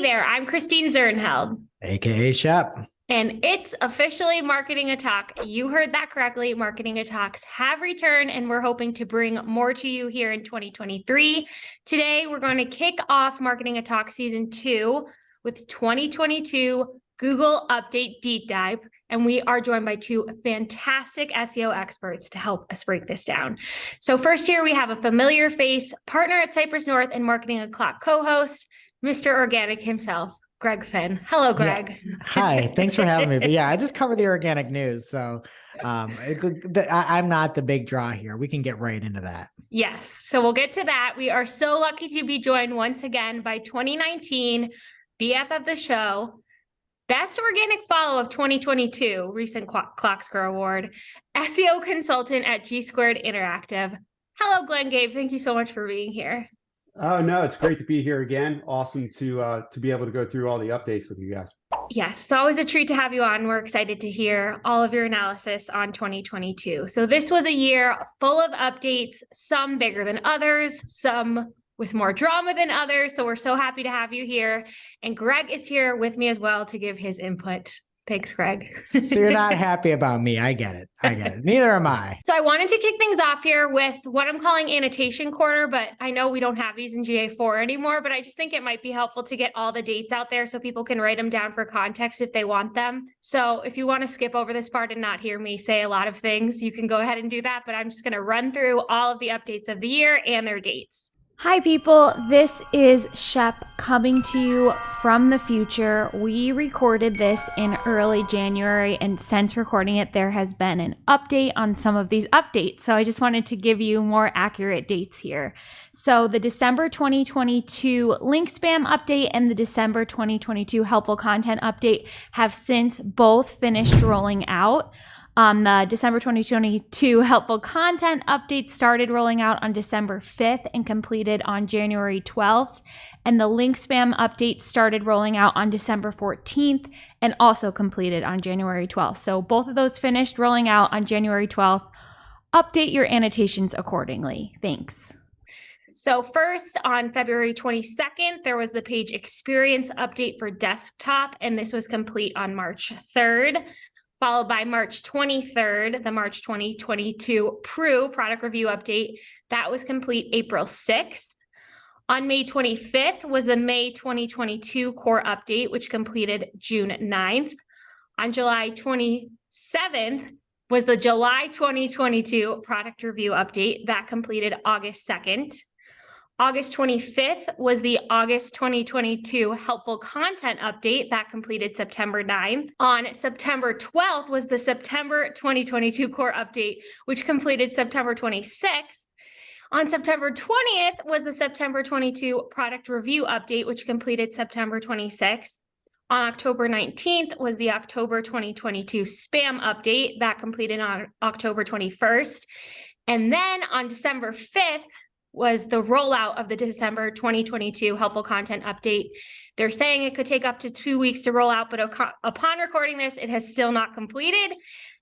there, I'm Christine Zernheld. AKA Shep. And it's officially Marketing a Talk. You heard that correctly. Marketing a Talks have returned, and we're hoping to bring more to you here in 2023. Today, we're going to kick off Marketing a Talk Season 2 with 2022 Google Update Deep Dive. And we are joined by two fantastic SEO experts to help us break this down. So first here, we have a familiar face, partner at Cypress North and Marketing a Talk co-host, Mr. Organic himself, Greg Finn. Hello, Greg. Yeah. Hi, thanks for having me. But yeah, I just cover the organic news. So I'm not the big draw here. We can get right into that. Yes. So we'll get to that. We are so lucky to be joined once again by 2019 BF of the show, Best Organic Follow of 2022, recent Clockscore Award, SEO consultant at G-Squared Interactive. Hello, Glenn Gabe. Thank you so much for being here. Oh, no, it's great to be here again. Awesome to be able to go through all the updates with you guys. Yes, it's always a treat to have you on. We're excited to hear all of your analysis on 2022. So this was a year full of updates, some bigger than others, some with more drama than others. So we're so happy to have you here. And Greg is here with me as well to give his input. Thanks, Greg. So you're not happy about me. I get it. Neither am I. So I wanted to kick things off here with what I'm calling annotation quarter, but I know we don't have these in GA4 anymore, but I just think it might be helpful to get all the dates out there so people can write them down for context if they want them. So if you want to skip over this part and not hear me say a lot of things, you can go ahead and do that, but I'm just going to run through all of the updates of the year and their dates. Hi people, this is Shep coming to you from the future. We recorded this in early January, and since recording it, there has been an update on some of these updates. So I just wanted to give you more accurate dates here. So the December 2022 link spam update and the December 2022 helpful content update have since both finished rolling out. The December 2022 helpful content update started rolling out on December 5th and completed on January 12th. And the link spam update started rolling out on December 14th and also completed on January 12th. So both of those finished rolling out on January 12th. Update your annotations accordingly. Thanks. So first, on February 22nd, there was the page experience update for desktop, and this was complete on March 3rd. Followed by March 23rd, the March 2022 PRU product review update. That was complete April 6th. On May 25th was the May 2022 core update, which completed June 9th. On July 27th was the July 2022 product review update. That completed August 2nd. August 25th was the August 2022 helpful content update that completed September 9th. On September 12th was the September 2022 core update, which completed September 26th. On September 20th was the September 22 product review update, which completed September 26th. On October 19th was the October 2022 spam update that completed on October 21st. And then on December 5th, was the rollout of the December 2022 helpful content update. They're saying it could take up to 2 weeks to roll out, but upon recording this, it has still not completed.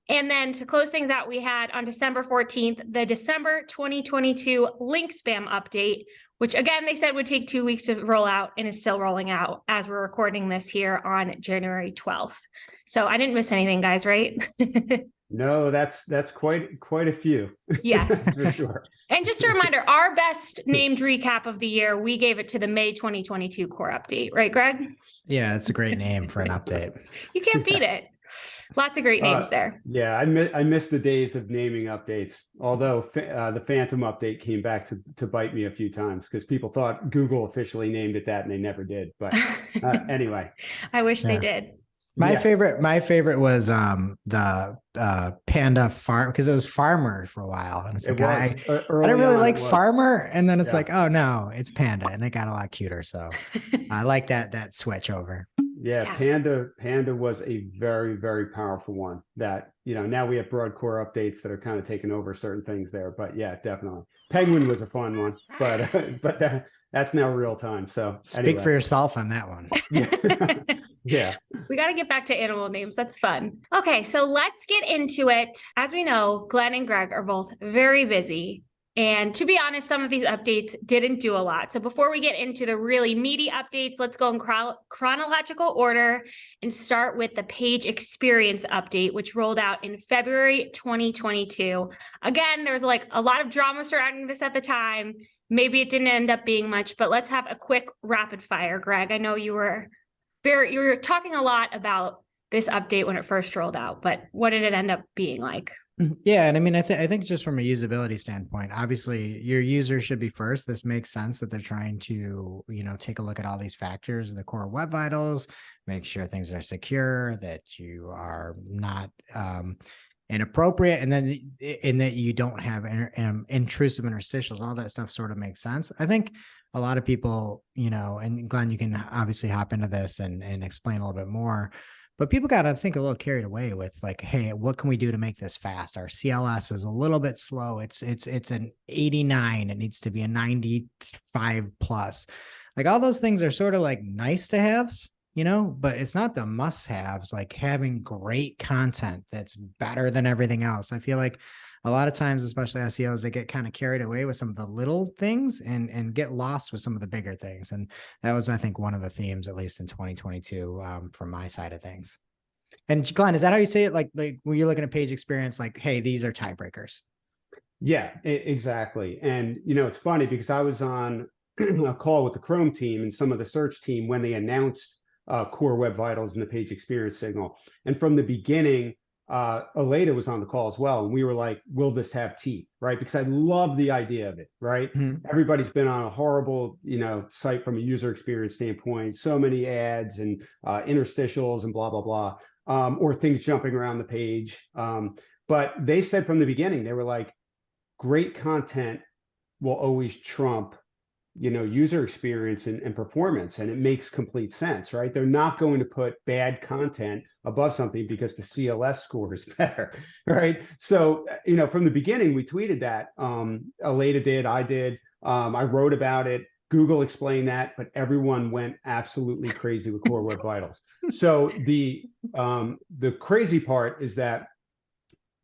And then to close things out, we had on December 14th, the December 2022 link spam update, which again, they said would take 2 weeks to roll out and is still rolling out as we're recording this here on January 12th. So I didn't miss anything, guys, right? No, that's quite a few. Yes, for sure. And just a reminder, our best named recap of the year, we gave it to the May 2022 core update, right, Greg? Yeah, it's a great name for an update. You can't beat it. Lots of great names there. Yeah, I miss the days of naming updates. Although the Phantom update came back to bite me a few times because people thought Google officially named it that and they never did. But anyway, I wish they did. My favorite was the Panda Farm, because it was Farmer for a while, and it's like I didn't really like Farmer, and then it's like, oh no, it's Panda, and it got a lot cuter. So I like that switch over. Yeah, Panda was a very, very powerful one that, now we have broad core updates that are kind of taking over certain things there. But yeah, definitely. Penguin was a fun one, but that's now real time. So speak for yourself on that one. Yeah. We got to get back to animal names. That's fun. Okay, so let's get into it. As we know, Glenn and Greg are both very busy. And to be honest, some of these updates didn't do a lot. So before we get into the really meaty updates, let's go in chronological order and start with the page experience update, which rolled out in February 2022. Again, there was like a lot of drama surrounding this at the time. Maybe it didn't end up being much, but let's have a quick rapid fire. Greg, I know you were talking a lot about this update when it first rolled out, but what did it end up being like? Yeah. And I mean, I think just from a usability standpoint, obviously your user should be first. This makes sense that they're trying to, take a look at all these factors, the core web vitals, make sure things are secure, that you are not inappropriate, and then in that you don't have intrusive interstitials. All that stuff sort of makes sense. I think a lot of people, and Glenn, you can obviously hop into this and explain a little bit more. But people got to think a little carried away with like, hey, what can we do to make this fast? Our CLS is a little bit slow. It's an 89. It needs to be a 95 plus. Like all those things are sort of like nice to haves, but it's not the must haves, like having great content that's better than everything else. I feel like a lot of times, especially SEOs, they get kind of carried away with some of the little things and get lost with some of the bigger things. And that was, I think, one of the themes, at least in 2022, from my side of things. And Glenn, is that how you say it? Like when you're looking at page experience, like, hey, these are tiebreakers. Yeah, exactly. And, it's funny because I was on a call with the Chrome team and some of the search team when they announced Core Web Vitals and the page experience signal. And from the beginning, Aleda was on the call as well. And we were like, will this have teeth? Right. Because I love the idea of it. Right. Mm-hmm. Everybody's been on a horrible, site from a user experience standpoint, so many ads and interstitials and blah, blah, blah, or things jumping around the page. But they said from the beginning, they were like, great content will always trump user experience and performance. And it makes complete sense, right? They're not going to put bad content above something because the CLS score is better, right? So, from the beginning, we tweeted that. Aleda did, I did. I wrote about it. Google explained that, but everyone went absolutely crazy with Core Web Vitals. So the crazy part is that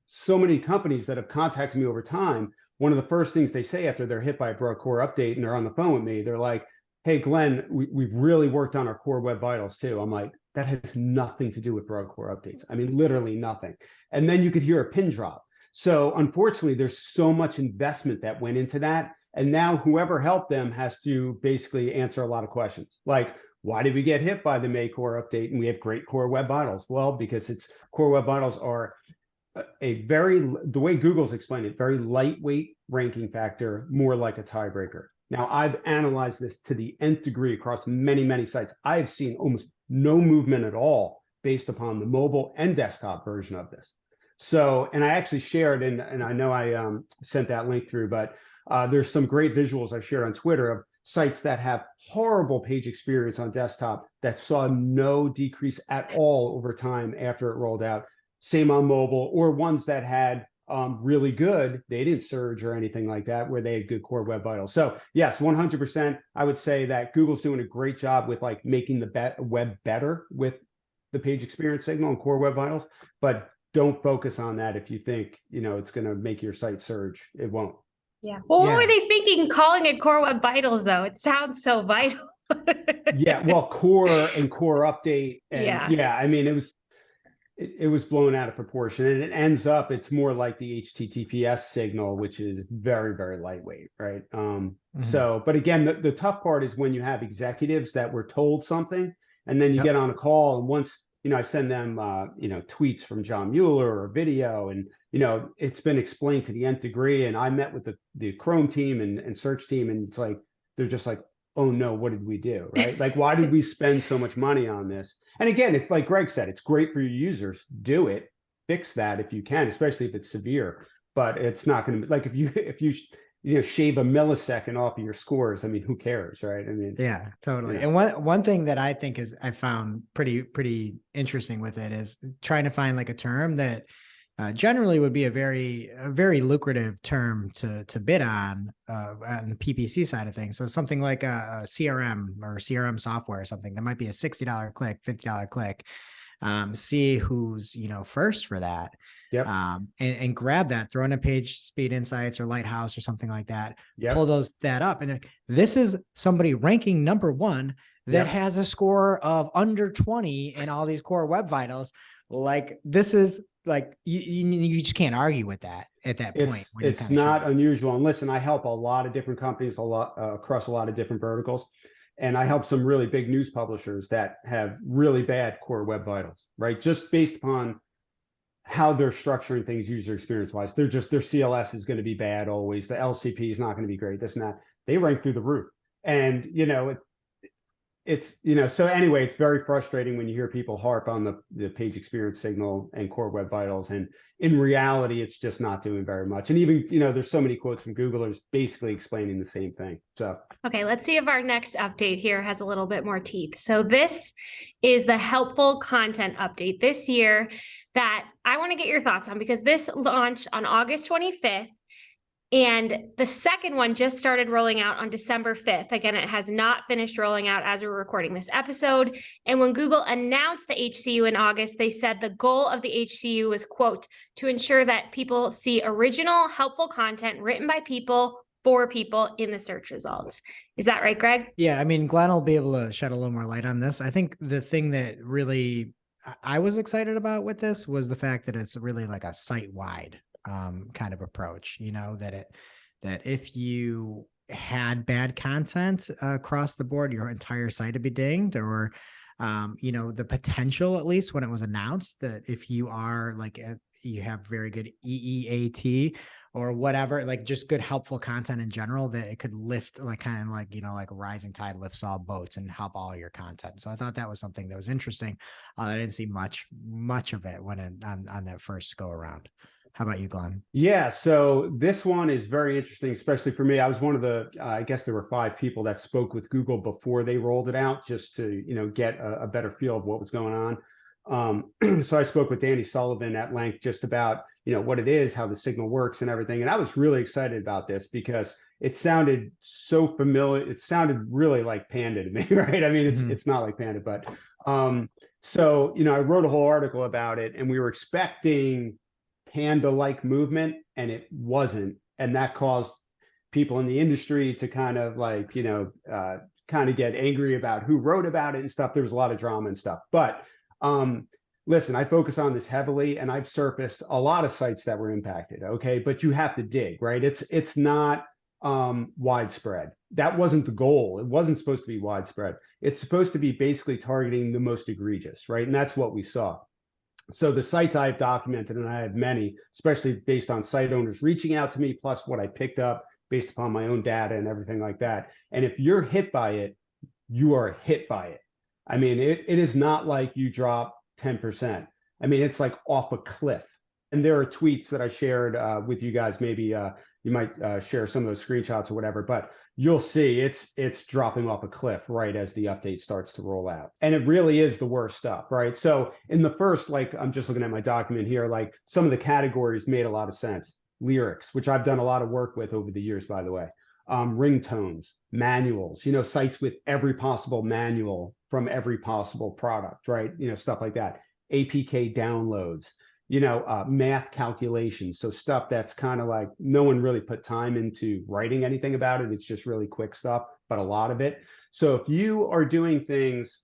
so many companies that have contacted me over time, one of the first things they say after they're hit by a broad core update and they're on the phone with me, they're like, hey, Glenn, we've really worked on our Core Web Vitals too. I'm like, that has nothing to do with broad core updates. I mean, literally nothing. And then you could hear a pin drop. So unfortunately, there's so much investment that went into that. And now whoever helped them has to basically answer a lot of questions. Like, why did we get hit by the May core update and we have great Core Web Vitals? Well, because Core Web Vitals are the way Google's explained it, very lightweight ranking factor, more like a tiebreaker. Now, I've analyzed this to the nth degree across many, many sites. I've seen almost no movement at all based upon the mobile and desktop version of this. So, and I actually shared, and I know I sent that link through, but there's some great visuals I shared on Twitter of sites that have horrible page experience on desktop that saw no decrease at all over time after it rolled out. Same on mobile, or ones that had really good, they didn't surge or anything like that, where they had good Core Web Vitals. So yes, 100%, I would say that Google's doing a great job with like making the web better with the page experience signal and Core Web Vitals, but don't focus on that if you think, it's going to make your site surge. It won't. Yeah. Well, what were they thinking calling it Core Web Vitals though? It sounds so vital. Yeah, well, core and core update. And yeah, I mean, it was blown out of proportion, and it ends up, it's more like the HTTPS signal, which is very, very lightweight, right? So, but again, the tough part is when you have executives that were told something, and then you get on a call, and once, I send them, tweets from John Mueller or a video, and, it's been explained to the nth degree, and I met with the Chrome team and search team, and it's like, they're just like, oh no, what did we do, right? Like, why did we spend so much money on this? And again, it's like Greg said, it's great for your users. Do it, fix that if you can, especially if it's severe. But it's not going to be like if you shave a millisecond off of your scores. I mean, who cares, right? I mean, yeah, totally. And one thing that I think I found pretty interesting with it is trying to find like a term that generally would be a very lucrative term to bid on the PPC side of things. So something like a CRM or CRM software or something that might be a $60 click, $50 click. see who's, first for that. Yep. And grab that, throw in a page speed insights or Lighthouse or something like that, Yep. pull that up. And this is somebody ranking number one that has a score of under 20 in all these core web vitals. Like, this is like, you just can't argue with that at that point. It's not unusual. And listen, I help a lot of different companies across a lot of different verticals. And I help some really big news publishers that have really bad core web vitals, right? Just based upon how they're structuring things user experience wise. Their CLS is going to be bad always. The LCP is not going to be great. This and that. They rank through the roof. And, so anyway, it's very frustrating when you hear people harp on the page experience signal and core web vitals. And in reality, it's just not doing very much. And even, there's so many quotes from Googlers basically explaining the same thing. So, okay, let's see if our next update here has a little bit more teeth. So this is the helpful content update this year that I want to get your thoughts on, because this launched on August 25th. And the second one just started rolling out on December 5th. Again, it has not finished rolling out as we're recording this episode. And when Google announced the HCU in August, they said the goal of the HCU was, quote, to ensure that people see original, helpful content written by people for people in the search results. Is that right, Greg? Yeah, I mean, Glenn will be able to shed a little more light on this. I think the thing that really I was excited about with this was the fact that it's really like a site-wide kind of approach, that if you had bad content across the board, your entire site would be dinged, or, the potential, at least when it was announced, that if you are like, you have very good EEAT or whatever, like just good, helpful content in general, that it could lift like kind of like, like a rising tide lifts all boats and help all your content. So I thought that was something that was interesting. I didn't see much of it when on that first go around. How about you, Glenn? Yeah, so this one is very interesting, especially for me. I was one of the, I guess there were 5 people that spoke with Google before they rolled it out, just to, get a better feel of what was going on. So I spoke with Danny Sullivan at length just about, what it is, how the signal works and everything. And I was really excited about this because it sounded so familiar. It sounded really like Panda to me, right? I mean, it's not like Panda, but so, I wrote a whole article about it, and we were expecting Panda-like movement, and it wasn't. And that caused people in the industry to kind of like, kind of get angry about who wrote about it and stuff. There was a lot of drama and stuff. But listen, I focus on this heavily, and I've surfaced a lot of sites that were impacted. Okay. But you have to dig, right? It's not widespread. That wasn't the goal. It wasn't supposed to be widespread. It's supposed to be basically targeting the most egregious, right? And that's what we saw. So the sites I've documented, and I have many, especially based on site owners reaching out to me, plus what I picked up based upon my own data and everything like that. And if you're hit by it, you are hit by it. I mean, it is not like you drop 10%. I mean, it's like off a cliff. And there are tweets that I shared with you guys. Maybe you might share some of those screenshots or whatever, but you'll see it's dropping off a cliff right as the update starts to roll out. And it really is the worst stuff, right? So in the first, like, I'm just looking at my document here, like some of the categories made a lot of sense. Lyrics, which I've done a lot of work with over the years, by the way. Ringtones, manuals, sites with every possible manual from every possible product, right? Stuff like that. APK downloads, math calculations. So stuff that's kind of like no one really put time into writing anything about it. It's just really quick stuff, but a lot of it. So if you are doing things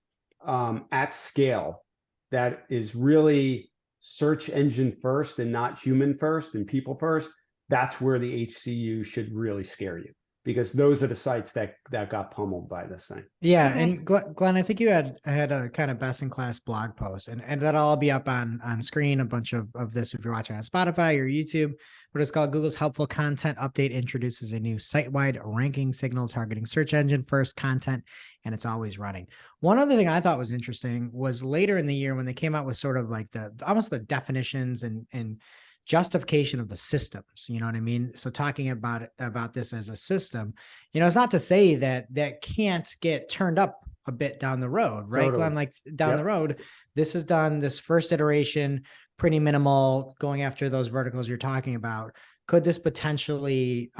at scale that is really search engine first and not human first and people first, that's where the HCU should really scare you, because those are the sites that got pummeled by this thing. Yeah. Okay. And Glenn, I think you had a kind of best in class blog post, and that'll all be up on screen, a bunch of this if you're watching on Spotify or YouTube, but it's called Google's Helpful Content Update introduces a new site-wide ranking signal targeting search engine first content, and it's always running. One other thing I thought was interesting was later in the year when they came out with sort of like almost the definitions and justification of the systems, you know what I mean? So talking about this as a system, it's not to say that can't get turned up a bit down the road, right? Totally. Glenn, like down the road, this is done, this first iteration, pretty minimal, going after those verticals you're talking about. Could this potentially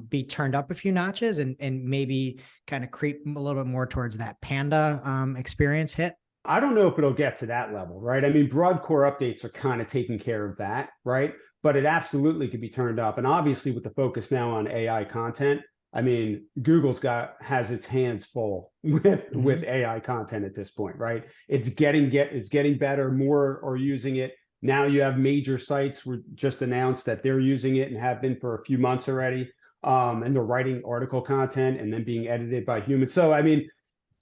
be turned up a few notches and maybe kind of creep a little bit more towards that Panda experience hit? I don't know if it'll get to that level, right? I mean, broad core updates are kind of taking care of that, right? But it absolutely could be turned up. And obviously with the focus now on AI content, I mean, Google's has its hands full with AI content at this point, right? It's getting better. More are using it. Now you have major sites were just announced that they're using it and have been for a few months already. And they're writing article content and then being edited by humans. So I mean,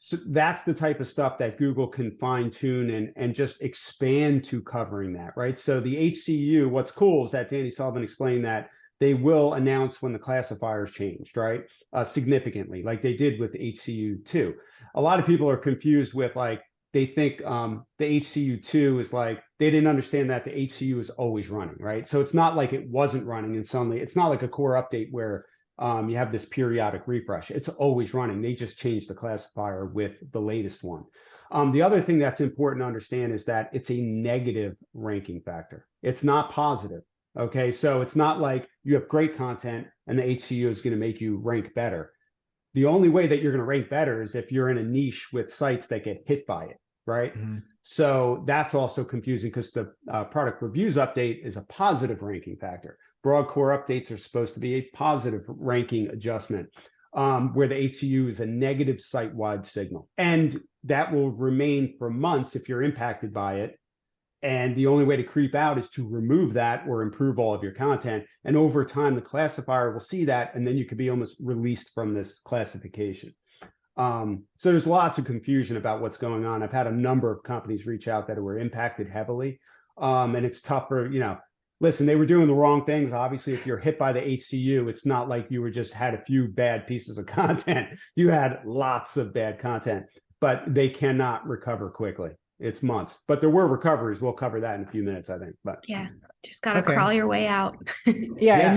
so that's the type of stuff that Google can fine tune and just expand to covering that, right? So the HCU, what's cool is that Danny Sullivan explained that they will announce when the classifiers changed, right? Significantly, like they did with HCU2. A lot of people are confused with like, they think the HCU2 is like, they didn't understand that the HCU is always running, right? So it's not like it wasn't running and suddenly, it's not like a core update where you have this periodic refresh. It's always running. They just changed the classifier with the latest one. The other thing that's important to understand is that it's a negative ranking factor. It's not positive. Okay, so it's not like you have great content and the HCU is going to make you rank better. The only way that you're going to rank better is if you're in a niche with sites that get hit by it, right? So that's also confusing because the product reviews update is a positive ranking factor. Broad core updates are supposed to be a positive ranking adjustment, where the HCU is a negative site-wide signal. And that will remain for months if you're impacted by it. And the only way to creep out is to remove that or improve all of your content. And over time, the classifier will see that, and then you could be almost released from this classification. So there's lots of confusion about what's going on. I've had a number of companies reach out that were impacted heavily. And it's tougher, you know, listen, they were doing the wrong things. Obviously, if you're hit by the HCU, it's not like you were just had a few bad pieces of content. You had lots of bad content, but they cannot recover quickly. It's months, but there were recoveries. We'll cover that in a few minutes, I think. But yeah, just gotta crawl your way out. Yeah,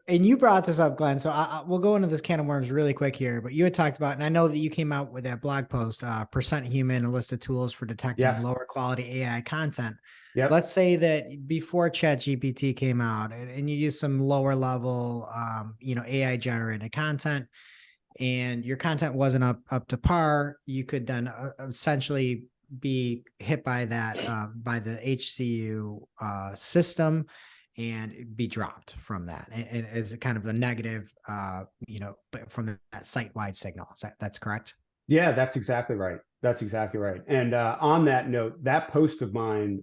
and you brought this up, Glenn. So we'll go into this can of worms really quick here. But you had talked about, and I know that you came out with that blog post, "Percent Human: A List of Tools for Detecting Lower Quality AI Content." Let's say that before ChatGPT came out, and you use some lower level, AI generated content, and your content wasn't up to par, you could then essentially be hit by that by the HCU system and be dropped from that, and as kind of the negative from that site-wide signal. That's correct? Yeah, that's exactly right. That's exactly right. And on that note, that post of mine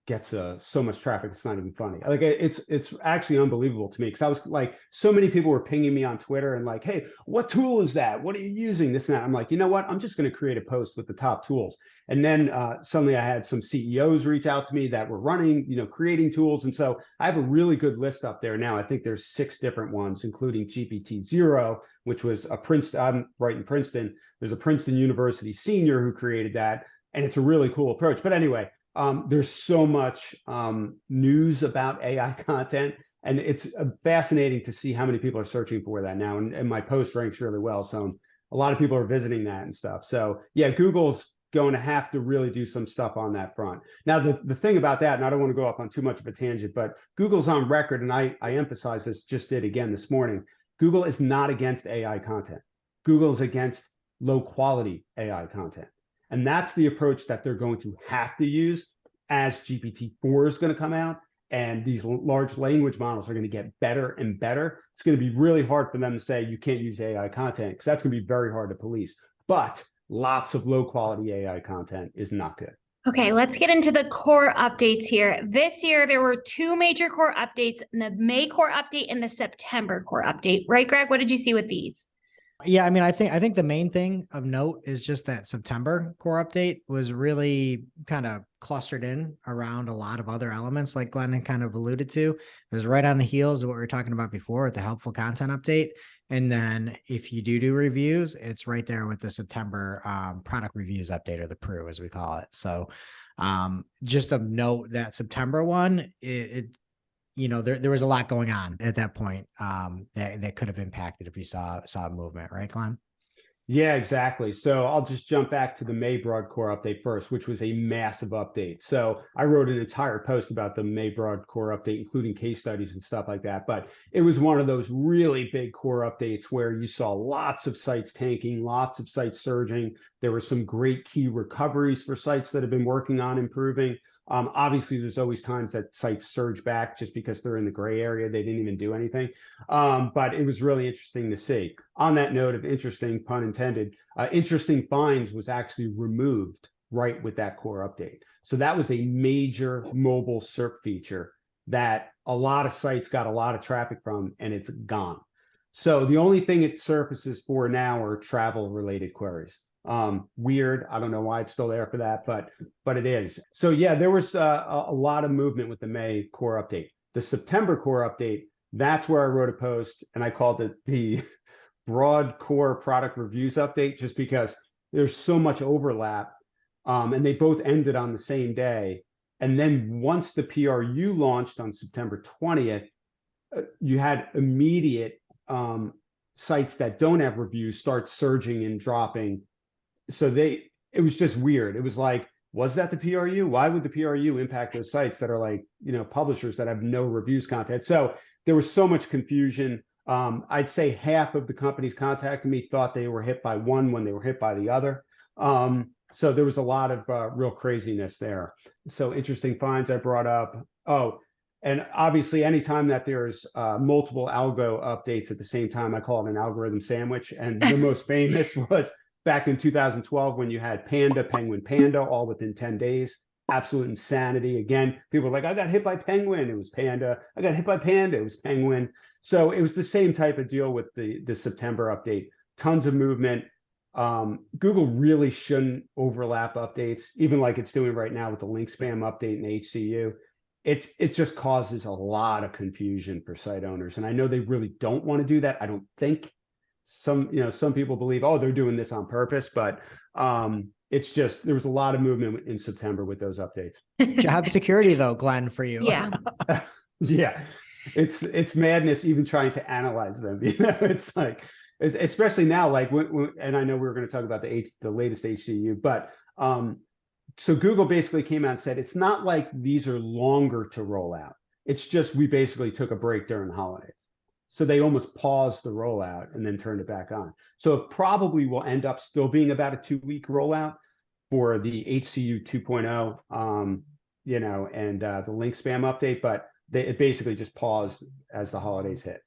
gets so much traffic, it's not even funny. Like it's actually unbelievable to me, because I was like, so many people were pinging me on Twitter and like, hey, what tool is that? What are you using? This and that. I'm like, you know what? I'm just going to create a post with the top tools. And then suddenly I had some CEOs reach out to me that were running, creating tools. And so I have a really good list up there now. I think there's 6 different ones, including GPT-0, which was a Princeton. I'm right in Princeton. There's a Princeton University senior who created that. And it's a really cool approach. But anyway, there's so much news about AI content, and it's fascinating to see how many people are searching for that now. And my post ranks really well. So a lot of people are visiting that and stuff. So yeah, Google's going to have to really do some stuff on that front. Now, the thing about that, and I don't want to go off on too much of a tangent, but Google's on record, and I emphasize this, just did again this morning. Google is not against AI content. Google is against low quality AI content. And that's the approach that they're going to have to use as GPT-4 is going to come out, and these large language models are going to get better and better. It's going to be really hard for them to say you can't use AI content, because that's going to be very hard to police. But lots of low quality AI content is not good. Okay, let's get into the core updates here. This year, there were 2 major core updates, the May core update and the September core update. Right, Greg? What did you see with these? Yeah, I mean, I think the main thing of note is just that September core update was really kind of clustered in around a lot of other elements, like Glenn kind of alluded to. It was right on the heels of what we were talking about before with the helpful content update. And then if you do reviews, it's right there with the September product reviews update, or the PRU as we call it. So just of note, that September one, there was a lot going on at that point that could have impacted if you saw a movement, right, Glenn? Yeah, exactly. So I'll just jump back to the May broad core update first, which was a massive update. So I wrote an entire post about the May broad core update, including case studies and stuff like that. But it was one of those really big core updates where you saw lots of sites tanking, lots of sites surging. There were some great key recoveries for sites that have been working on improving. Obviously, there's always times that sites surge back just because they're in the gray area. They didn't even do anything. But it was really interesting to see. On that note of interesting, pun intended, interesting finds was actually removed right with that core update. So that was a major mobile SERP feature that a lot of sites got a lot of traffic from, and it's gone. So the only thing it surfaces for now are travel related queries. Weird. I don't know why it's still there for that, but it is. So yeah, there was a lot of movement with the May core update. The September core update, that's where I wrote a post and I called it the broad core product reviews update, just because there's so much overlap. And they both ended on the same day. And then once the PRU launched on September 20th, you had immediate sites that don't have reviews start surging and dropping. So it was just weird. It was like, was that the PRU? Why would the PRU impact those sites that are like, publishers that have no reviews content? So there was so much confusion. I'd say half of the companies contacted me thought they were hit by one when they were hit by the other. So there was a lot of real craziness there. So interesting finds I brought up. Oh, and obviously anytime that there's multiple algo updates at the same time, I call it an algorithm sandwich. And the most famous was back in 2012 when you had Panda, Penguin, Panda all within 10 days. Absolute insanity. Again, people were like, I got hit by Penguin, it was Panda. I got hit by Panda, it was Penguin. So it was the same type of deal with the September update. Tons of movement. Google really shouldn't overlap updates, even like it's doing right now with the link spam update and HCU. It just causes a lot of confusion for site owners. And I know they really don't want to do that. I don't think. Some people believe, oh, they're doing this on purpose, but it's just, there was a lot of movement in September with those updates. Job security though, Glenn, for you. Yeah. Yeah. It's madness even trying to analyze them. It's like, especially now, like, and I know we were going to talk about the latest HCU, but so Google basically came out and said, it's not like these are longer to roll out. It's just, we basically took a break during the holidays. So they almost paused the rollout and then turned it back on. So it probably will end up still being about a 2-week rollout for the HCU 2.0, and the link spam update, but it basically just paused as the holidays hit.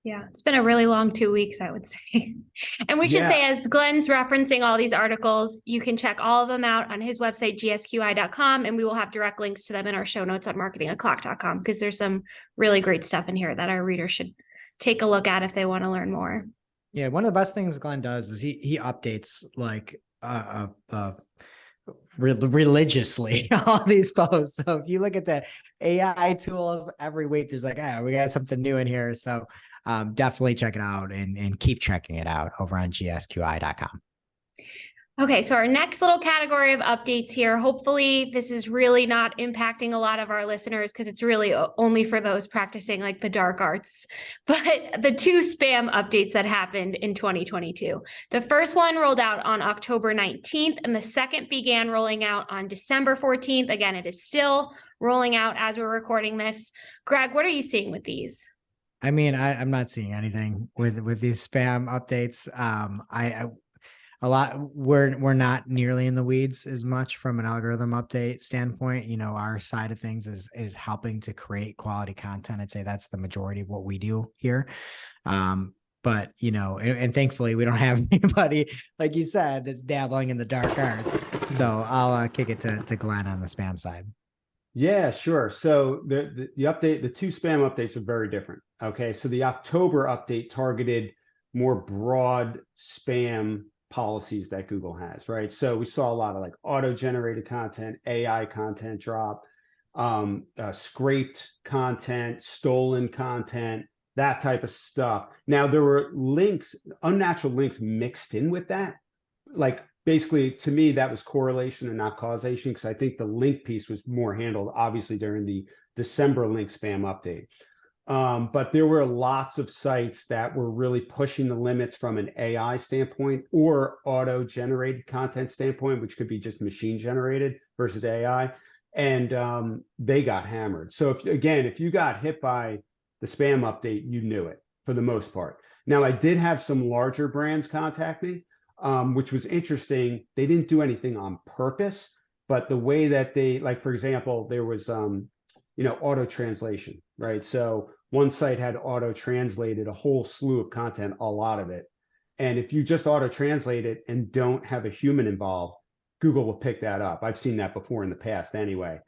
Yeah, it's been a really long 2 weeks, I would say. And we should say, as Glenn's referencing all these articles, you can check all of them out on his website, GSQi.com, and we will have direct links to them in our show notes on marketingoclock.com, because there's some really great stuff in here that our readers should take a look at if they want to learn more. Yeah, one of the best things Glenn does is he updates like religiously all these posts. So if you look at the AI tools every week, there's like, we got something new in here. So definitely check it out and keep checking it out over on GSQi.com. Okay, so our next little category of updates here, hopefully this is really not impacting a lot of our listeners because it's really only for those practicing like the dark arts, but the 2 spam updates that happened in 2022. The first one rolled out on October 19th and the second began rolling out on December 14th. Again, it is still rolling out as we're recording this. Greg, what are you seeing with these? I mean, I'm not seeing anything with these spam updates. We're not nearly in the weeds as much from an algorithm update standpoint. Our side of things is helping to create quality content. I'd say that's the majority of what we do here. But and thankfully we don't have anybody, like you said, that's dabbling in the dark arts. So I'll kick it to Glenn on the spam side. Yeah, sure. So the update, the 2 spam updates are very different. Okay. So the October update targeted more broad spam policies that Google has, right? So we saw a lot of like auto-generated content, AI content drop, scraped content, stolen content, that type of stuff. Now there were links, unnatural links mixed in with that. Like basically to me, that was correlation and not causation, because I think the link piece was more handled obviously during the December link spam update. But there were lots of sites that were really pushing the limits from an AI standpoint or auto-generated content standpoint, which could be just machine generated versus AI. And they got hammered. So if you got hit by the spam update, you knew it for the most part. Now, I did have some larger brands contact me, which was interesting. They didn't do anything on purpose, but the way that they, like, for example, there was, auto translation, right? So one site had auto translated a whole slew of content, a lot of it. And if you just auto translate it and don't have a human involved, Google will pick that up. I've seen that before in the past anyway.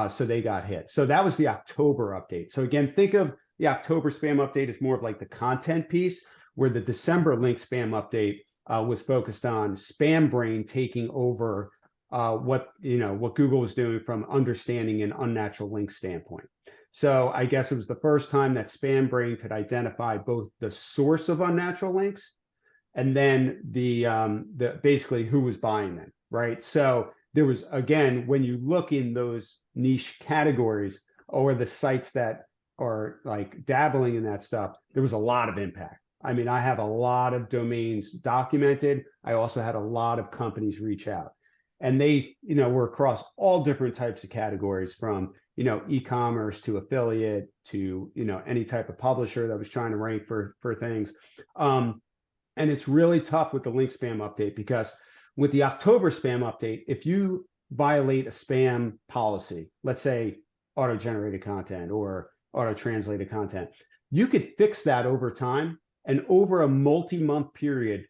So they got hit. So that was the October update. So again, think of the October spam update as more of like the content piece, where the December link spam update was focused on Spam Brain taking over what Google was doing from understanding an unnatural link standpoint. So I guess it was the first time that Spam Brain could identify both the source of unnatural links and then the basically who was buying them, right? So there was, again, when you look in those niche categories or the sites that are like dabbling in that stuff, there was a lot of impact. I mean, I have a lot of domains documented. I also had a lot of companies reach out, and they, were across all different types of categories, from, e-commerce to affiliate to, any type of publisher that was trying to rank for things. And it's really tough with the link spam update, because with the October spam update, if you violate a spam policy, let's say auto-generated content or auto-translated content, you could fix that over time. And over a multi-month period,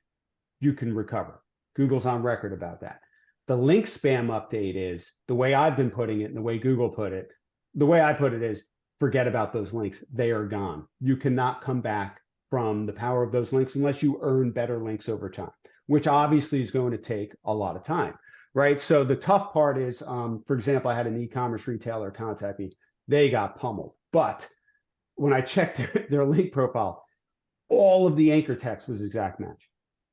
you can recover. Google's on record about that. The link spam update is, the way I've been putting it and the way Google put it, the way I put it is, forget about those links. They are gone. You cannot come back from the power of those links unless you earn better links over time, which obviously is going to take a lot of time, right? So the tough part is, for example, I had an e-commerce retailer contact me. They got pummeled. But when I checked their link profile, all of the anchor text was exact match.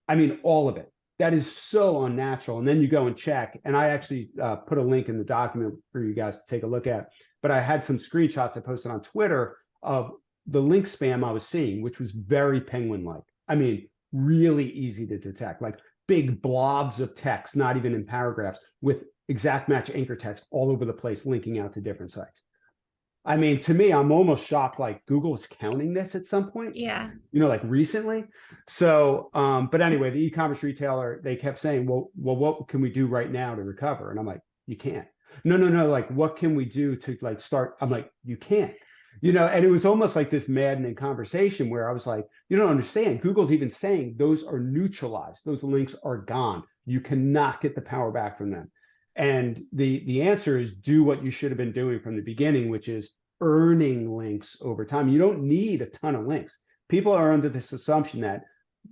I mean, all of it. That is so unnatural. And then you go and check, and I actually put a link in the document for you guys to take a look at, but I had some screenshots I posted on Twitter of the link spam I was seeing, which was very Penguin-like. I mean, really easy to detect, like big blobs of text, not even in paragraphs, with exact match anchor text all over the place, linking out to different sites. I mean, to me, I'm almost shocked, like Google was counting this at some point. Yeah. Like recently. So, but anyway, the e-commerce retailer, they kept saying, well, what can we do right now to recover? And I'm like, you can't. No. Like, what can we do to like start? I'm like, you can't. And it was almost like this maddening conversation where I was like, you don't understand. Google's even saying those are neutralized. Those links are gone. You cannot get the power back from them. And the answer is, do what you should have been doing from the beginning, which is earning links over time. You don't need a ton of links. People are under this assumption that,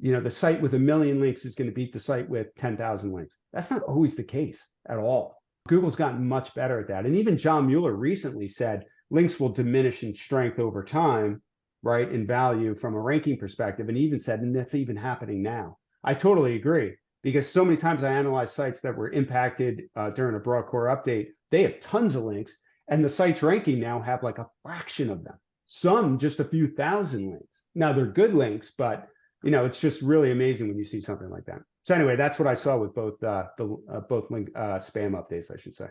the site with 1 million links is going to beat the site with 10,000 links. That's not always the case at all. Google's gotten much better at that. And even John Mueller recently said links will diminish in strength over time, right, in value from a ranking perspective, and even said, and that's even happening now. I totally agree. Because so many times I analyze sites that were impacted during a broad core update, they have tons of links, and the sites ranking now have like a fraction of them. Some just a few thousand links. Now they're good links, but it's just really amazing when you see something like that. So anyway, that's what I saw with both link spam updates, I should say.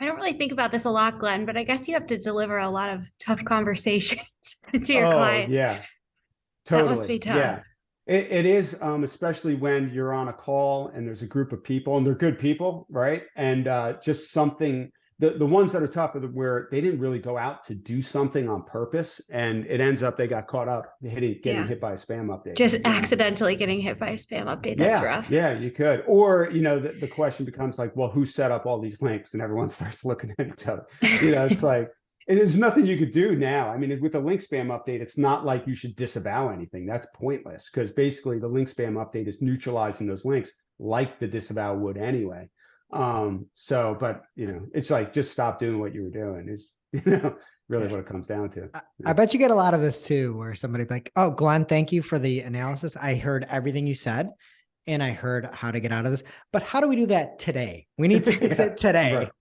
I don't really think about this a lot, Glenn, but I guess you have to deliver a lot of tough conversations to your clients. Yeah, totally. That must be tough. Yeah. It is, especially when you're on a call and there's a group of people, and they're good people, right? And just something, the ones that are tough are where they didn't really go out to do something on purpose, and it ends up they got caught up getting hit by a spam update. Just accidentally getting hit by a spam update. That's rough. Yeah, you could. Or, the question becomes like, well, who set up all these links? And everyone starts looking at each other. It's like, and there's nothing you could do now. I mean, with the link spam update, it's not like you should disavow anything. That's pointless, because basically the link spam update is neutralizing those links like the disavow would anyway. But it's like, just stop doing what you were doing is, really what it comes down to. I bet you get a lot of this too, where somebody be like, oh, Glenn, thank you for the analysis. I heard everything you said, and I heard how to get out of this, but how do we do that today? We need to fix it today. Right.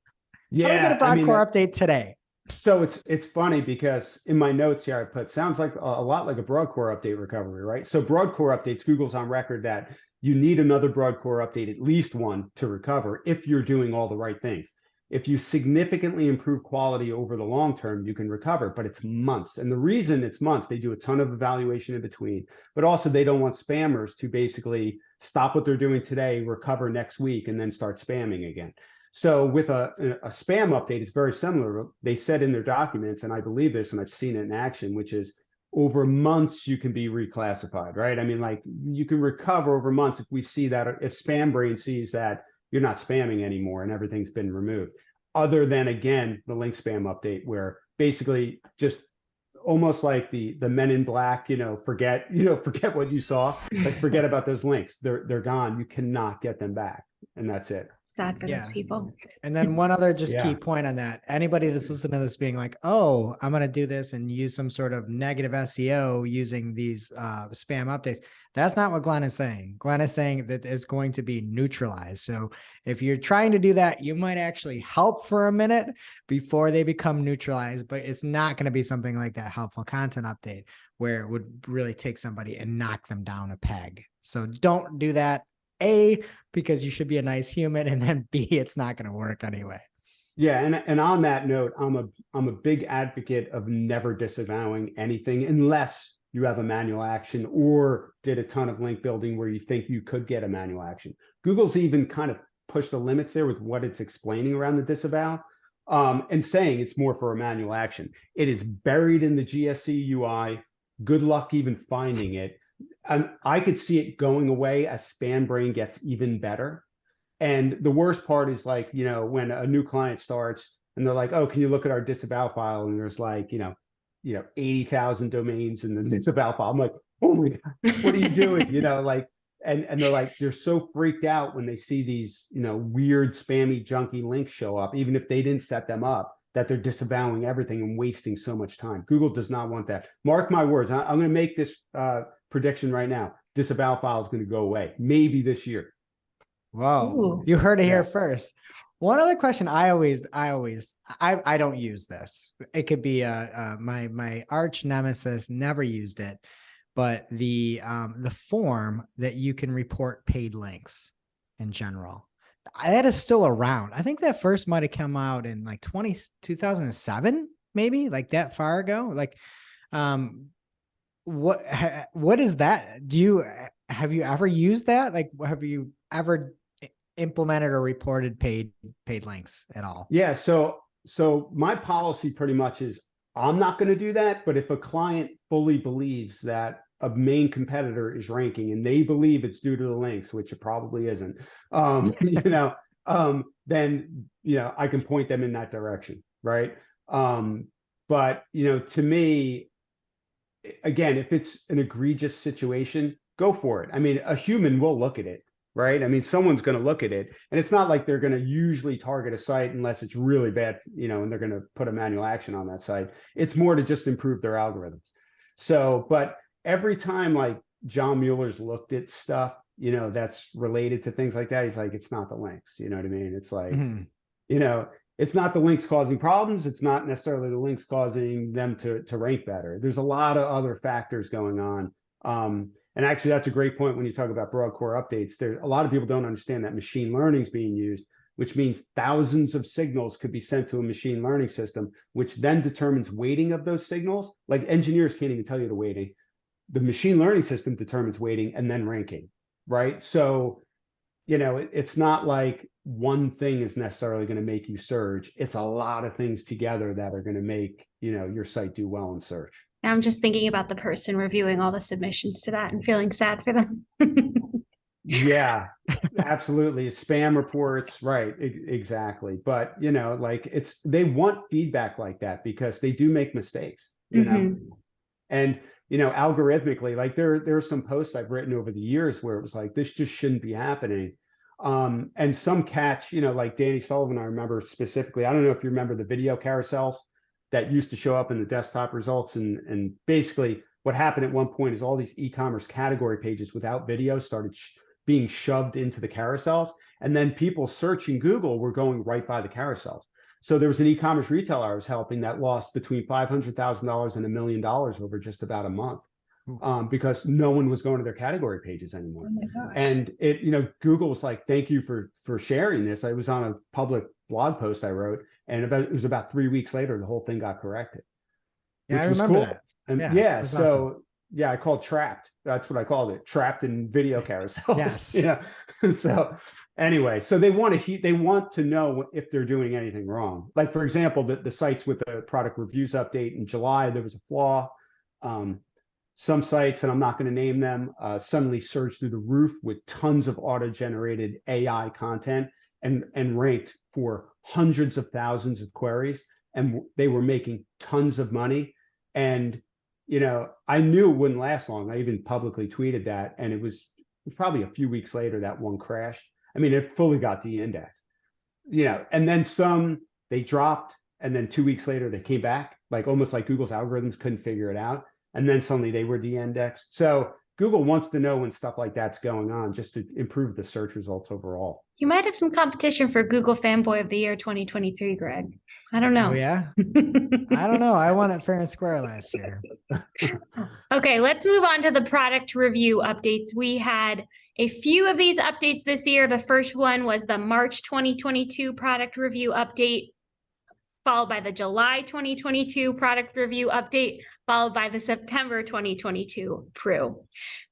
Yeah. How do we get a broad core update today? So it's funny because in my notes here I put sounds like a lot like a broad core update recovery, right? So broad core updates, Google's on record that you need another broad core update, at least one, to recover if you're doing all the right things. If you significantly improve quality over the long term, you can recover, but it's months. And the reason it's months, they do a ton of evaluation in between, but also they don't want spammers to basically stop what they're doing today, recover next week, and then start spamming again. So with a spam update, it's very similar. They said in their documents, and I believe this, and I've seen it in action, which is over months you can be reclassified, right? I mean, like you can recover over months if we see that, if Spam Brain sees that you're not spamming anymore and everything's been removed. Other than, again, the link spam update, where basically just almost like the Men in Black, forget what you saw, like forget about those links. They're gone. You cannot get them back, and that's it. Sad for those people. And then one other just key point on that. Anybody that's listening to this being like, oh, I'm going to do this and use some sort of negative SEO using these spam updates. That's not what Glenn is saying. Glenn is saying that it's going to be neutralized. So if you're trying to do that, you might actually help for a minute before they become neutralized, but it's not going to be something like that helpful content update where it would really take somebody and knock them down a peg. So don't do that. A, because you should be a nice human, and then B, it's not going to work anyway. Yeah, and on that note, I'm a big advocate of never disavowing anything unless you have a manual action or did a ton of link building where you think you could get a manual action. Google's even kind of pushed the limits there with what it's explaining around the disavow, and saying it's more for a manual action. It is buried in the GSC UI. Good luck even finding it. I could see it going away as Spam Brain gets even better. And the worst part is like, when a new client starts and they're like, oh, can you look at our disavow file? And there's like, 80,000 domains in the disavow file. I'm like, oh my God, what are you doing? And they're like, they're so freaked out when they see these, weird spammy junky links show up, even if they didn't set them up, that they're disavowing everything and wasting so much time. Google does not want that. Mark my words. I'm going to make this prediction right now. Disavow file is going to go away, maybe this year. Whoa, Ooh. You heard it here first. One other question I don't use this. It could be my arch nemesis, never used it, but the form that you can report paid links in general. That is still around. I think that first might have come out in like 2007, maybe, like that far ago. Like, what is that? Have you ever used that? Like, have you ever implemented or reported paid links at all? Yeah. So my policy pretty much is I'm not going to do that. But if a client fully believes that a main competitor is ranking and they believe it's due to the links, which it probably isn't, then, I can point them in that direction. Right. But, to me, again, if it's an egregious situation, go for it. I mean, a human will look at it, right? I mean, someone's going to look at it, and it's not like they're going to usually target a site unless it's really bad, and they're going to put a manual action on that site. It's more to just improve their algorithms. So, but every time like John Mueller's looked at stuff, that's related to things like that, he's like, it's not the links. You know what I mean? It's like, it's not the links causing problems. It's not necessarily the links causing them to rank better. There's a lot of other factors going on. And actually, that's a great point when you talk about broad core updates. There's a lot of people don't understand that machine learning is being used, which means thousands of signals could be sent to a machine learning system, which then determines weighting of those signals. Like engineers can't even tell you the weighting. The machine learning system determines weighting and then ranking, right? So, it's not like one thing is necessarily going to make you surge. It's a lot of things together that are going to make, your site do well in search. I'm just thinking about the person reviewing all the submissions to that and feeling sad for them. Yeah, absolutely. Spam reports, right? Exactly. But, they want feedback like that because they do make mistakes, and, algorithmically, like there are some posts I've written over the years where it was like, this just shouldn't be happening. And some catch, like Danny Sullivan, I remember specifically, I don't know if you remember the video carousels that used to show up in the desktop results. And basically what happened at one point is all these e-commerce category pages without video started being shoved into the carousels. And then people searching Google were going right by the carousels. So there was an e-commerce retailer I was helping that lost between $500,000 and $1 million over just about a month. Because no one was going to their category pages anymore. Oh my gosh. And Google was like, thank you for sharing this. I was on a public blog post I wrote, and it was about 3 weeks later, the whole thing got corrected. Yeah, which I was remember cool. that. And Yeah, so awesome. yeah, I called trapped. That's what I called it. Trapped in video carousels. Yes. Yeah. So anyway, so they want to know if they're doing anything wrong. Like, for example, the sites with the product reviews update in July, there was a flaw. Some sites, and I'm not going to name them, suddenly surged through the roof with tons of auto-generated AI content and ranked for hundreds of thousands of queries, and they were making tons of money. And I knew it wouldn't last long. I even publicly tweeted that, and it was probably a few weeks later that one crashed. I mean, it fully got de-indexed. And then they dropped, and then 2 weeks later they came back, like almost like Google's algorithms couldn't figure it out. And then suddenly they were de-indexed. So Google wants to know when stuff like that's going on, just to improve the search results overall. You might have some competition for Google Fanboy of the Year 2023, Greg. I don't know. Oh, yeah? I don't know. I won it fair and square last year. Okay, let's move on to the product review updates. We had a few of these updates this year. The first one was the March 2022 product review update, followed by the July 2022 product review update, followed by the September 2022 PRU.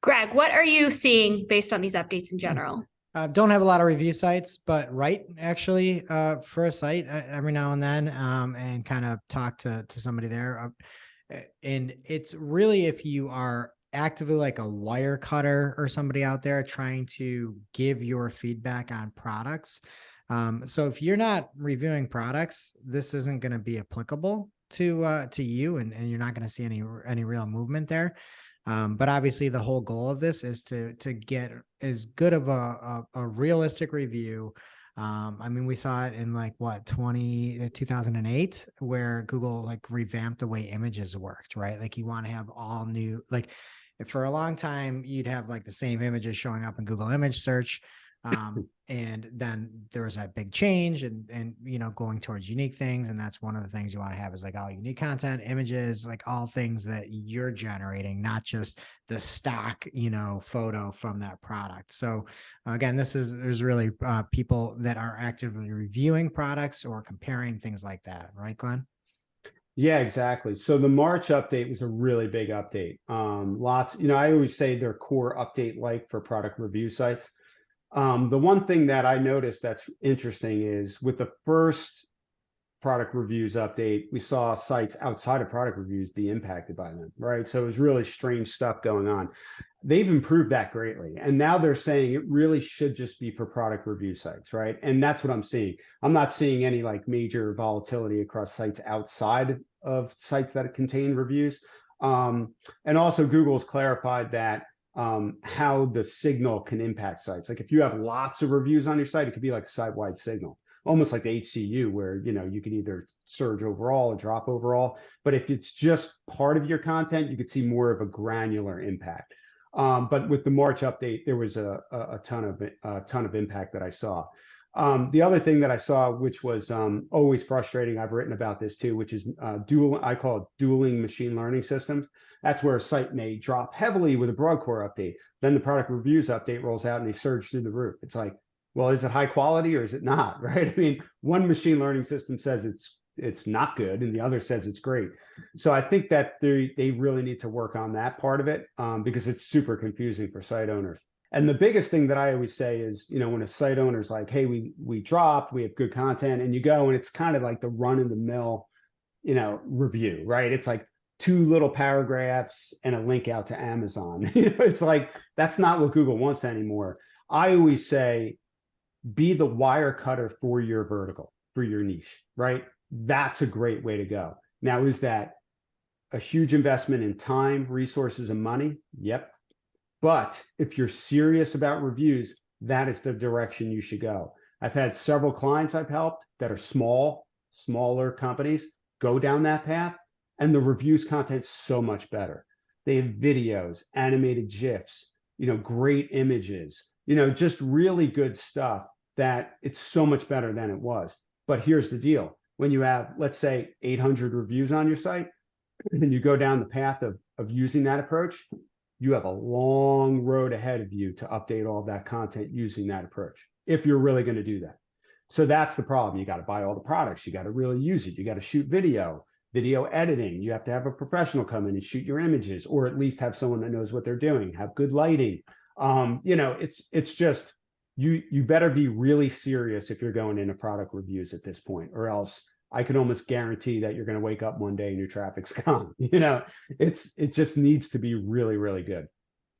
Greg, what are you seeing based on these updates in general? Don't have a lot of review sites, but write actually for a site every now and then and kind of talk to somebody there. And it's really, if you are actively like a wire cutter or somebody out there trying to give your feedback on products. So if you're not reviewing products, this isn't going to be applicable to you, and you're not going to see any real movement there. But obviously the whole goal of this is to get as good of a realistic review. I mean, we saw it in like 2008, where Google like revamped the way images worked, right? Like you want to have all new, like for a long time, you'd have like the same images showing up in Google image search. And then there was that big change and going towards unique things. And that's one of the things you want to have is like all unique content, images, like all things that you're generating, not just the stock, photo from that product. So again, there's really people that are actively reviewing products or comparing things like that. Right, Glenn? Yeah, exactly. So the March update was a really big update. Lots, I always say they're core update like for product review sites. The one thing that I noticed that's interesting is with the first product reviews update, we saw sites outside of product reviews be impacted by them, right? So it was really strange stuff going on. They've improved that greatly. And now they're saying it really should just be for product review sites, right? And that's what I'm seeing. I'm not seeing any like major volatility across sites outside of sites that contain reviews. And also Google's clarified that how the signal can impact sites. Like if you have lots of reviews on your site, it could be like a site-wide signal, almost like the HCU, where you could either surge overall or drop overall. But if it's just part of your content, you could see more of a granular impact. But with the March update, there was a ton of impact that I saw. The other thing that I saw, which was always frustrating, I've written about this too, which is I call it dueling machine learning systems. That's where a site may drop heavily with a broadcore update. Then the product reviews update rolls out and they surge through the roof. It's like, well, is it high quality or is it not, right? I mean, one machine learning system says it's not good and the other says it's great. So I think that they really need to work on that part of it because it's super confusing for site owners. And the biggest thing that I always say is, when a site owner's like, hey, we dropped, we have good content, and you go and it's kind of like the run-of-the-mill, review, right? It's like 2 little paragraphs and a link out to Amazon. It's like, that's not what Google wants anymore. I always say, be the wire cutter for your vertical, for your niche, right? That's a great way to go. Now, is that a huge investment in time, resources, and money? Yep. But if you're serious about reviews, that is the direction you should go. I've had several clients I've helped that are smaller companies go down that path, and the reviews content's so much better. They have videos, animated GIFs, great images, just really good stuff that it's so much better than it was. But here's the deal. when you have, let's say, 800 reviews on your site, and you go down the path of using that approach, you have a long road ahead of you to update all that content using that approach, if you're really going to do that. So that's the problem. You got to buy all the products. You got to really use it. You got to shoot video editing. You have to have a professional come in and shoot your images, or at least have someone that knows what they're doing, have good lighting. It's just, you better be really serious if you're going into product reviews at this point, or else I can almost guarantee that you're going to wake up one day and your traffic's gone. It just needs to be really, really good.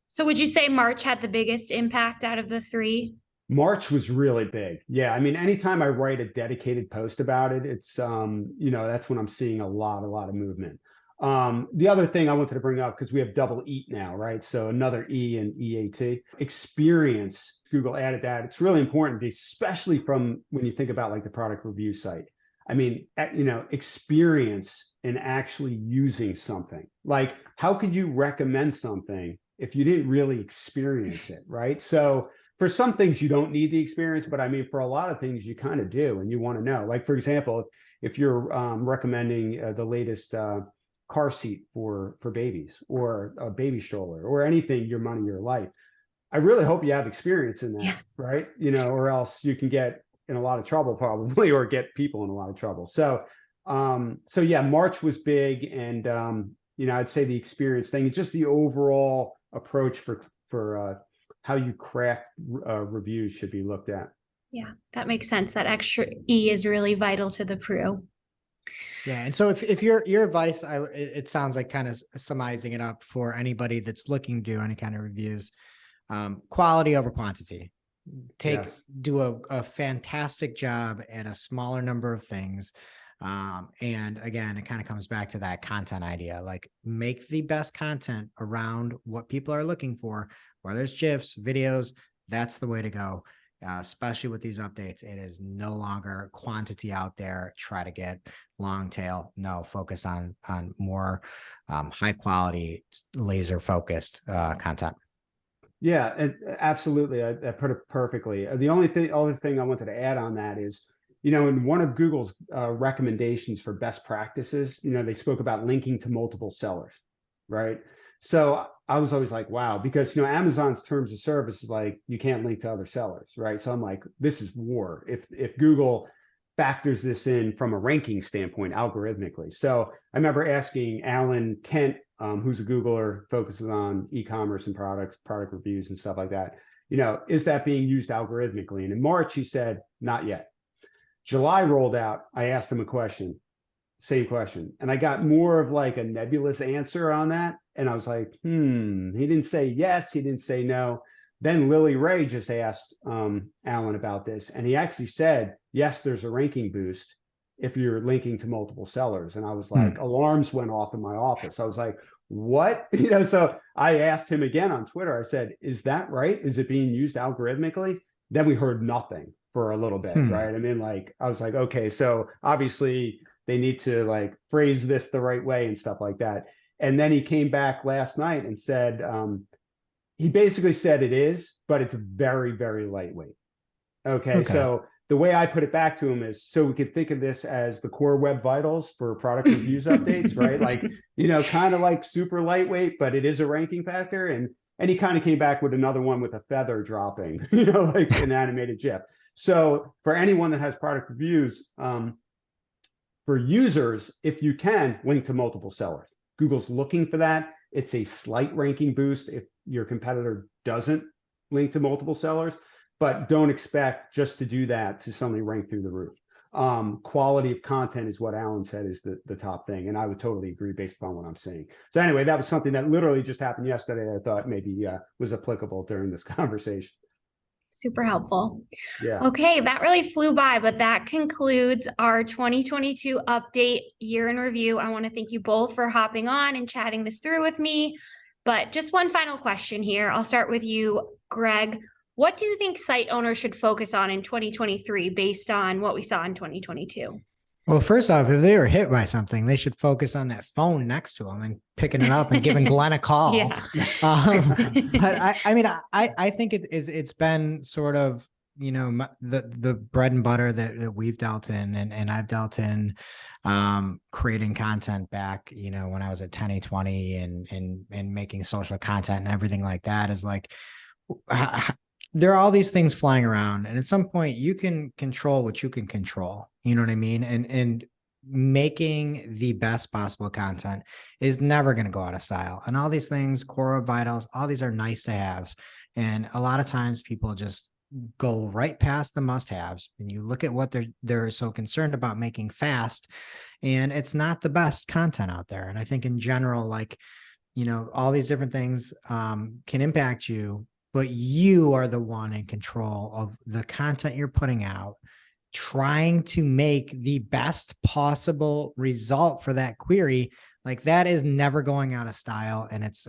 So would you say March had the biggest impact out of the three? March was really big. Yeah. I mean, anytime I write a dedicated post about it, it's, that's when I'm seeing a lot of movement. The other thing I wanted to bring up, because we have double EAT now, right? So another E in EAT, experience. Google added that. It's really important, especially from when you think about like the product review site. I mean, experience in actually using something. Like, how could you recommend something if you didn't really experience it, right? So for some things you don't need the experience, but I mean, for a lot of things you kind of do, and you want to know. Like, for example, if you're recommending the latest car seat for babies, or a baby stroller, or anything, your money, your life, I really hope you have experience in that, right? Or else you can get in a lot of trouble probably, or get people in a lot of trouble. So yeah, March was big, and I'd say the experience thing, just the overall approach for how you craft reviews should be looked at. Yeah, that makes sense. That extra E is really vital to the pro. Yeah. And so if your advice, it sounds like kind of summarizing it up for anybody that's looking to do any kind of reviews, quality over quantity. Do a fantastic job at a smaller number of things. And again, it kind of comes back to that content idea, like make the best content around what people are looking for, whether it's GIFs, videos, that's the way to go. Especially with these updates, it is no longer quantity out there. Try to get long tail. No, focus on more high quality, laser focused content. Yeah, absolutely. I put it perfectly. The other thing I wanted to add on that is, in one of Google's recommendations for best practices, they spoke about linking to multiple sellers, right? So I was always like, wow, because, Amazon's terms of service is like, you can't link to other sellers, right? So I'm like, this is war. If Google factors this in from a ranking standpoint, algorithmically. So I remember asking Alan Kent, who's a Googler, focuses on e-commerce and product reviews and stuff like that. Is that being used algorithmically? And in March, he said, not yet. July rolled out. I asked him a question, same question. And I got more of like a nebulous answer on that. And I was like, he didn't say yes. He didn't say no. Then Lily Ray just asked Alan about this. And he actually said, yes, there's a ranking boost if you're linking to multiple sellers. And I was like, alarms went off in my office. I was like, what? So I asked him again on Twitter. I said, is that right? Is it being used algorithmically? Then we heard nothing for a little bit, right? I mean, I was like, okay, so obviously they need to phrase this the right way and stuff like that. And then he came back last night and said, he basically said it is, but it's very, very lightweight. Okay. So the way I put it back to him is, so we could think of this as the core web vitals for product reviews updates, right? Kind of like super lightweight, but it is a ranking factor. And he kind of came back with another one with a feather dropping, like an animated GIF. So for anyone that has product reviews, for users, if you can, link to multiple sellers. Google's looking for that. It's a slight ranking boost if your competitor doesn't link to multiple sellers, but don't expect just to do that to suddenly rank through the roof. Quality of content is what Alan said is the top thing. And I would totally agree based upon what I'm seeing. So anyway, that was something that literally just happened yesterday. I thought maybe was applicable during this conversation. Super helpful. Yeah. Okay, that really flew by, but that concludes our 2022 update year in review. I want to thank you both for hopping on and chatting this through with me. But just one final question here. I'll start with you, Greg. What do you think site owners should focus on in 2023 based on what we saw in 2022? Well, first off, if they were hit by something, they should focus on that phone next to them and picking it up and giving Glenn a call. Yeah. But I mean, I think it's been sort of the bread and butter that we've dealt in and I've dealt in, creating content back, when I was at 10/20 and making social content and everything like that is like, there are all these things flying around, and at some point you can control what you can control. You know what I mean? And making the best possible content is never going to go out of style. And all these things, core vitals, all these are nice to haves. And a lot of times people just go right past the must-haves, and you look at what they're so concerned about making fast, and it's not the best content out there. And I think in general, like, all these different things can impact you, but you are the one in control of the content you're putting out, trying to make the best possible result for that query. Like, that is never going out of style. And it's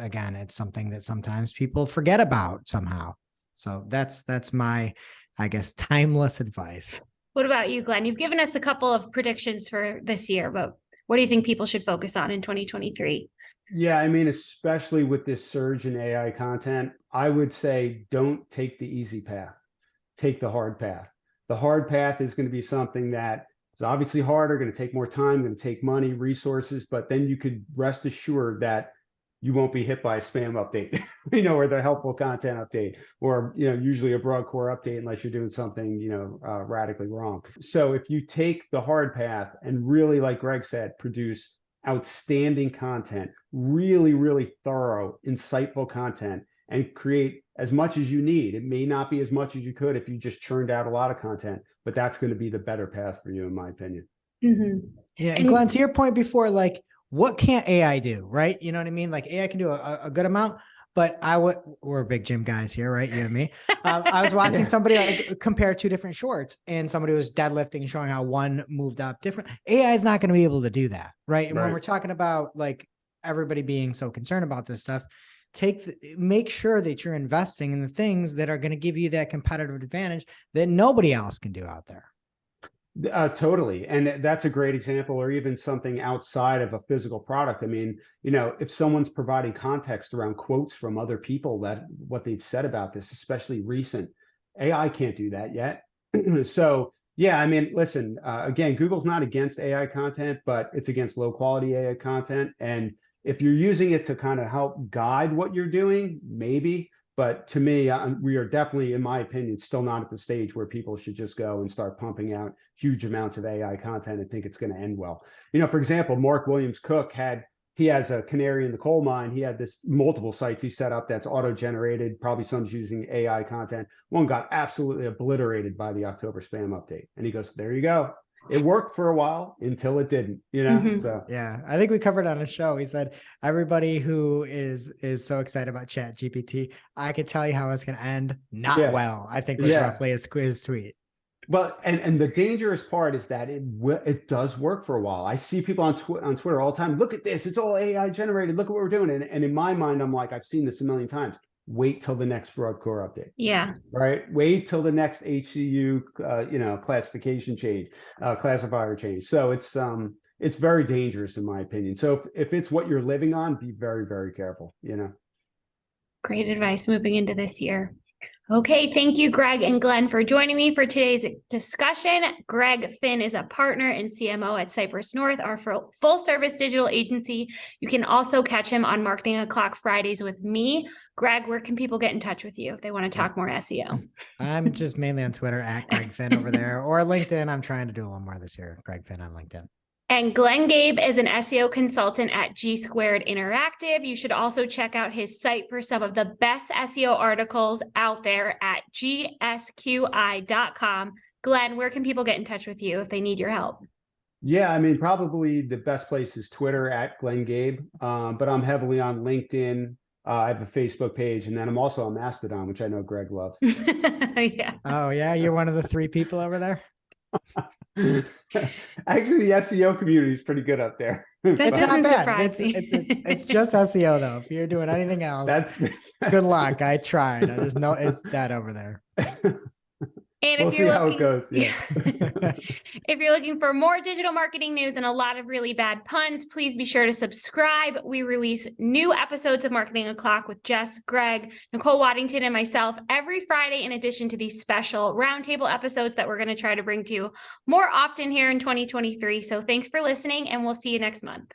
something that sometimes people forget about somehow. So that's my, I guess, timeless advice. What about you, Glenn? You've given us a couple of predictions for this year, but what do you think people should focus on in 2023? Yeah, I mean, especially with this surge in AI content, I would say don't take the easy path. Take the hard path. The hard path is going to be something that is obviously harder, going to take more time, going to take money, resources, but then you could rest assured that you won't be hit by a spam update, or the helpful content update, or, usually a broad core update, unless you're doing something, radically wrong. So if you take the hard path and really, like Greg said, produce outstanding content, really, really thorough, insightful content, and create as much as you need. It may not be as much as you could if you just churned out a lot of content, but that's going to be the better path for you, in my opinion. Mm-hmm. Yeah. And Glenn, to your point before, like, what can't AI do? Right. You know what I mean? Like, AI can do a good amount, but we're big gym guys here, right? You and me. I was watching somebody like compare two different shorts, and somebody was deadlifting and showing how one moved up different. AI is not going to be able to do that. Right. And when we're talking about like everybody being so concerned about this stuff, make sure that you're investing in the things that are going to give you that competitive advantage that nobody else can do out there. Totally. And that's a great example, or even something outside of a physical product. I mean, if someone's providing context around quotes from other people, that what they've said about this, especially recent, AI can't do that yet. So yeah, I mean, listen, again, Google's not against AI content, but it's against low quality AI content. And if you're using it to kind of help guide what you're doing, maybe. But to me, we are definitely, in my opinion, still not at the stage where people should just go and start pumping out huge amounts of AI content and think it's going to end well. For example, Mark Williams Cook he has a canary in the coal mine. He had multiple sites he set up that's auto-generated, probably some's using AI content. One got absolutely obliterated by the October spam update. And he goes, there you go. It worked for a while until it didn't, Mm-hmm. So yeah, I think we covered on a show. He said, everybody who is so excited about Chat GPT, I could tell you how it's going to end. Not well, I think was roughly his tweet. Well, and the dangerous part is that it does work for a while. I see people on Twitter all the time. Look at this. It's all AI generated. Look at what we're doing. And in my mind, I'm like, I've seen this a million times. Wait till the next broad core update. Yeah. Right. Wait till the next HCU, classification change, classifier change. So it's very dangerous, in my opinion. So if it's what you're living on, be very, very careful. Great advice moving into this year. Okay, thank you, Greg and Glenn, for joining me for today's discussion. Greg Finn is a partner and CMO at Cypress North, our full-service digital agency. You can also catch him on Marketing O'Clock Fridays with me. Greg, where can people get in touch with you if they want to talk more SEO? I'm just mainly on Twitter at Greg Finn over there, or LinkedIn. I'm trying to do a little more this year. Greg Finn on LinkedIn. And Glenn Gabe is an SEO consultant at G Squared Interactive. You should also check out his site for some of the best SEO articles out there at GSQi.com. Glenn, where can people get in touch with you if they need your help? Yeah, I mean, probably the best place is Twitter at Glenn Gabe, but I'm heavily on LinkedIn. I have a Facebook page, and then I'm also on Mastodon, which I know Greg loves. Yeah. Oh, yeah? You're one of the 3 people over there? Actually, the SEO community is pretty good up there. That doesn't surprise me. It's just SEO though. If you're doing anything else, good luck. I tried. It's dead over there. And we'll if see you're how it looking, goes. Yeah. if you're looking for more digital marketing news and a lot of really bad puns, please be sure to subscribe. We release new episodes of Marketing O'Clock with Jess, Greg, Nicole Waddington, and myself every Friday, in addition to these special roundtable episodes that we're going to try to bring to you more often here in 2023. So thanks for listening, and we'll see you next month.